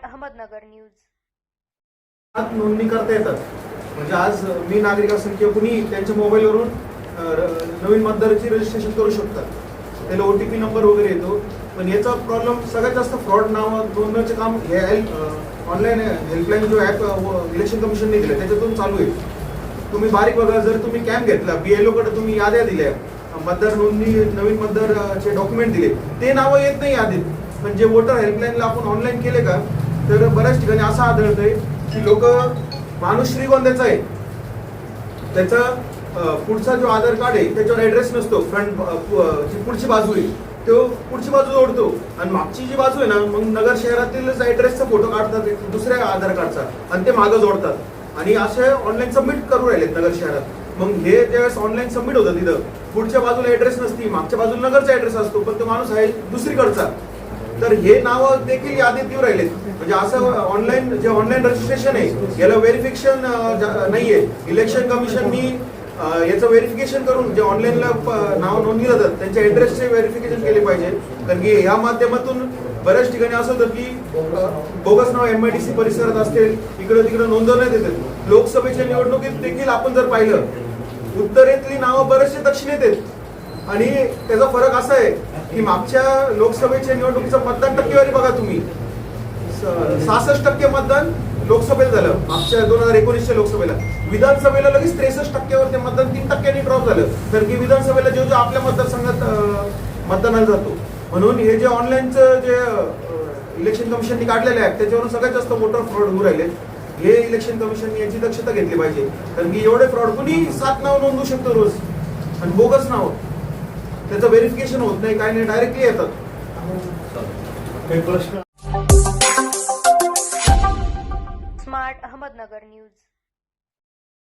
Ahmednagar news. नोंदणी करता येतात. म्हणजे आज मी नागरिक असेल किंवा कुणी त्यांच्या मोबाईलवरून नवीन मतदाराची रजिस्ट्रेशन करू शकतात. त्याला OTP नंबर वगैरे येतो. पण याचा प्रॉब्लेम सगळ्यात जास्त फ्रॉड नाव नोंदण्याचे काम हे ऑनलाईन हेल्पलाईन जो ॲप इलेक्शन कमिशनने दिलं त्याच्यातून चालू आहे. तुम्ही बारीक बघा, जर तुम्ही कॅम्प घेतला, BLO कडे तुम्ही याद्या दिल्या, मतदार नोंदणी नवीन मतदारचे डॉक्युमेंट दिले, ते नावं येत नाही यादीत. पण जे वोटर हेल्पलाईनला आपण ऑनलाईन केले का, तर बऱ्याच ठिकाणी असं आढळतंय की लोक माणूस श्रीगोंद्याचा आहे, त्याचा पुढचा जो आधार कार्ड आहे त्याच्यावर ऍड्रेस नसतो, फ्रंट जी पुढची बाजू आहे तो पुढची बाजू जोडतो आणि मागची जी बाजू आहे ना, मग नगर शहरातीलच ऍड्रेसचा फोटो काढतात दुसऱ्या आधार कार्डचा आणि ते मागं जोडतात आणि असे ऑनलाईन सबमिट करू राहिलेत नगर शहरात. मग हे ज्यावेळेस ऑनलाईन सबमिट होतं तिथं पुढच्या बाजूला ऍड्रेस नसती, मागच्या बाजूला नगरचा ऍड्रेस असतो, पण तो माणूस आहे दुसरीकडचा. तर हे नाव देखील यादीत येऊ राहिलेत. म्हणजे असं ऑनलाईन जे ऑनलाईन रजिस्ट्रेशन आहे याला व्हेरिफिकेशन नाहीये. इलेक्शन कमिशननी याचं व्हेरिफिकेशन करून जे ऑनलाईनला नाव नोंदली जातात त्यांच्या ऍड्रेसचे व्हेरिफिकेशन केले पाहिजे. कारण की या माध्यमातून बऱ्याच ठिकाणी असं होतं की बोगस नाव MIDC परिसरात असतील, इकडे तिकडे नोंदवण्यात येतात. लोकसभेच्या निवडणुकीत देखील आपण जर पाहिलं, उत्तरेतली नावं बरेचसे दक्षिणेत आहेत आणि त्याचा फरक असा आहे की मागच्या लोकसभेच्या निवडणुकीचं मतदान टक्केवारी बघा तुम्ही, 66% मतदान लोकसभेला झालं मागच्या 2019च्या लोकसभेला. विधानसभेला लगेच 63% ते मतदान 3% ड्रॉप झालं. तर की विधानसभेला जो जो आपल्या मतदारसंघात मतदानाला जातो. म्हणून हे जे ऑनलाईनचं जे इलेक्शन कमिशनने काढलेले आहेत त्याच्यावरून सगळ्यात जास्त वोटर फ्रॉड होऊ राहिले. हे इलेक्शन कमिशनने याची दक्षता घेतली पाहिजे. कारण की एवढे फ्रॉड कुणी 7 नाव नोंदवू शकतो रोज आणि बोगस नाव, त्याचं व्हेरिफिकेशन होत नाही, काय नाही, डायरेक्टली येतात. Smart Ahmednagar news.